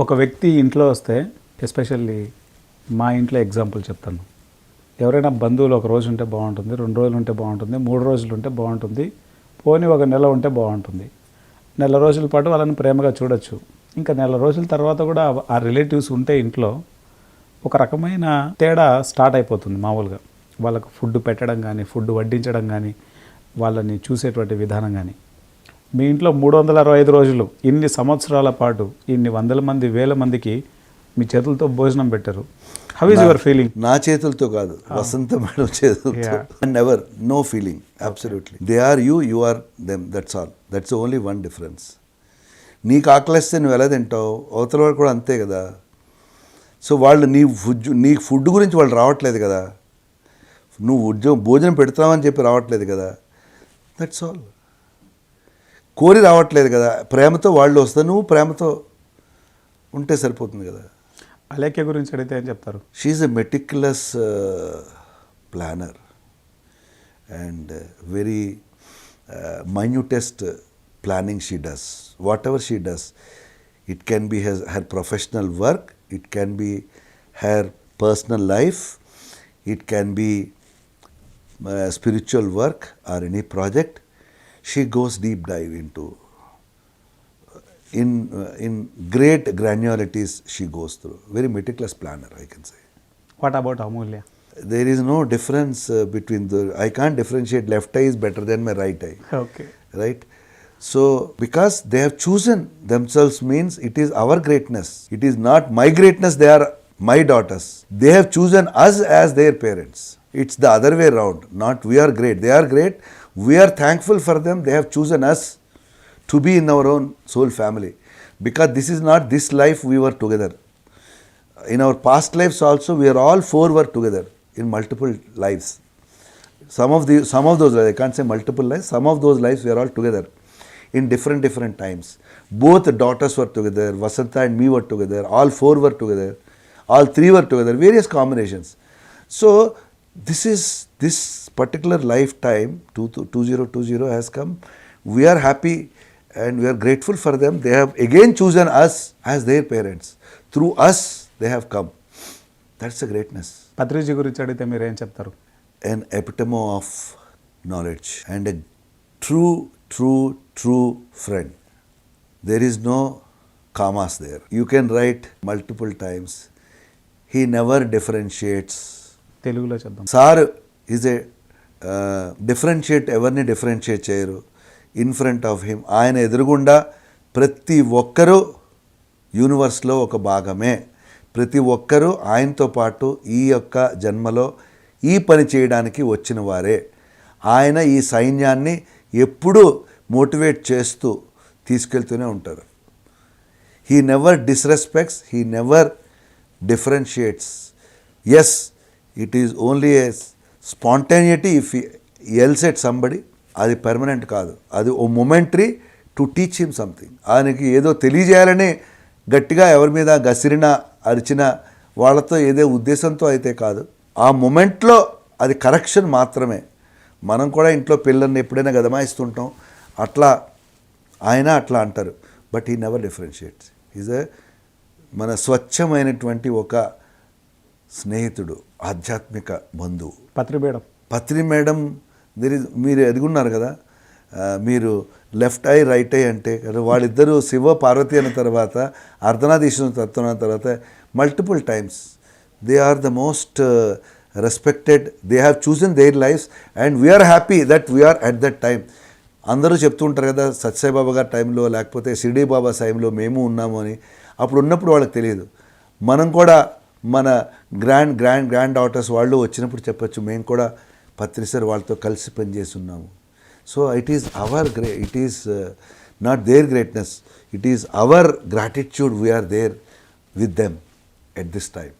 ఒక వ్యక్తి ఇంట్లో వస్తే, ఎస్పెషల్లీ మా ఇంట్లో ఎగ్జాంపుల్ చెప్తాను. ఎవరైనా బంధువులు ఒక రోజు ఉంటే బాగుంటుంది, 2 రోజులు ఉంటే బాగుంటుంది, 3 రోజులు ఉంటే బాగుంటుంది, పోనీ ఒక నెల ఉంటే బాగుంటుంది. నెల రోజుల పాటు వాళ్ళని ప్రేమగా చూడొచ్చు. ఇంకా నెల రోజుల తర్వాత కూడా ఆ రిలేటివ్స్ ఉంటే ఇంట్లో ఒక రకమైన తేడా స్టార్ట్ అయిపోతుంది. మామూలుగా వాళ్ళకు ఫుడ్ పెట్టడం కానీ, ఫుడ్ వడ్డించడం కానీ, వాళ్ళని చూసేటువంటి విధానం కానీ. మీ ఇంట్లో 365 రోజులు, ఇన్ని సంవత్సరాల పాటు, ఇన్ని వందల మంది, వేల మందికి మీ చేతులతో భోజనం పెట్టారు. How is your feeling? నా చేతులతో కాదు, వసంత మేడం చేతులతో. Never, no feeling, absolutely. They are you, you are them, that's all. That's only one difference. నీకు ఆకలిస్తే నువ్వు ఎలా తింటావు, అవతల వాళ్ళు కూడా అంతే కదా. సో వాళ్ళు నీకు ఫుడ్ గురించి వాళ్ళు రావట్లేదు కదా, నువ్వు భోజనం పెడతావని చెప్పి రావట్లేదు కదా, దట్స్ ఆల్. కోరి రావట్లేదు కదా, ప్రేమతో వాళ్ళు వస్తారు, నువ్వు ప్రేమతో ఉంటే సరిపోతుంది కదా. అలేఖ్య గురించి అడిగితే ఏం చెప్తారు? She's a meticulous planner and very minutest planning she does. Whatever she does, it can be her professional work, it can be her personal life, it can be spiritual work or any project. She goes deep dive into in great granularities she goes through. Very meticulous planner, I can say. What about Amulya? There is no difference between I can't differentiate left eye is better than my right eye. Okay. Right? So, because they have chosen themselves means it is our greatness. It is not my greatness, they are my daughters. They have chosen us as their parents. It's the other way around. Not we are great, they are great. We are thankful for them. They have chosen us to be in our own soul family. Because this is not this life we were together. In our past lives also, we are all four were together in multiple lives. Some of those lives, I can't say multiple lives, some of those lives we are all together in different times. Both daughters were together, Vasanta and me were together, all four were together, all three were together, various combinations. So this particular lifetime, 2020 has come. We are happy and we are grateful for them. They have again chosen us as their parents. Through us, they have come. That's the greatness. Patriji గురించి అడిగితే మీరు ఏం చెప్తారు? An epitome of knowledge and a true friend. There is no commas there. You can write multiple times. He never differentiates. తెలుగులో చెప్దాం. Sir is a differentiate, ఎవరిని differentiate చేయరు. In front of him, ఆయన ఎదురుగుండా ప్రతి ఒక్కరూ యూనివర్స్లో ఒక భాగమే. ప్రతి ఒక్కరూ ఆయనతో పాటు ఈ యొక్క జన్మలో ఈ పని చేయడానికి వచ్చిన వారే. ఆయన ఈ సైన్యాన్ని ఎప్పుడూ మోటివేట్ చేస్తూ తీసుకెళ్తూనే ఉంటారు. He never disrespects, he never differentiates. Yes, it is only a spontaneity if else at somebody. అది పర్మనెంట్ కాదు, అది ఓ momentary to teach him something. ఆయనకి ఏదో తెలియజేయాలని గట్టిగా ఎవరి మీద గసిరిన అరిచిన వాళ్ళతో ఏదో ఉద్దేశంతో అయితే కాదు. ఆ మొమెంట్లో అది కరెక్షన్ మాత్రమే. మనం కూడా ఇంట్లో పిల్లల్ని ఎప్పుడైనా గదమాయిస్తుంటాం, అట్లా ఆయన అట్లా అంటారు. బట్ ఈ నెవర్ డిఫరెన్షియేట్స్. ఈజ్ ఎ మన స్వచ్ఛమైనటువంటి ఒక స్నేహితుడు, ఆధ్యాత్మిక బంధువు. పత్రి మేడం మీరు ఎదుగున్నారు కదా, మీరు లెఫ్ట్ ఐ రైట్ ఐ అంటే వాళ్ళిద్దరూ శివ పార్వతి అయిన తర్వాత, అర్ధనారీశ్వరుని తత్వం అయిన తర్వాత multiple times they are the most respected. They have chosen their lives and we are happy that we are at that time. అందరూ చెప్తూ ఉంటారు కదా, సాయిబాబా గారి టైంలో లేకపోతే షిర్డీ బాబా టైంలో మేము ఉన్నాము అని. అప్పుడు ఉన్నప్పుడు వాళ్ళకి తెలియదు. మనం కూడా మన గ్రాండ్ డాటర్స్ వాళ్ళు వచ్చినప్పుడు చెప్పచ్చు, మేము కూడా పత్రి సార్ వాళ్ళతో కలిసి పనిచేసి ఉన్నాము. So it is our it is not their greatness, it is our gratitude. We are there with them at this time.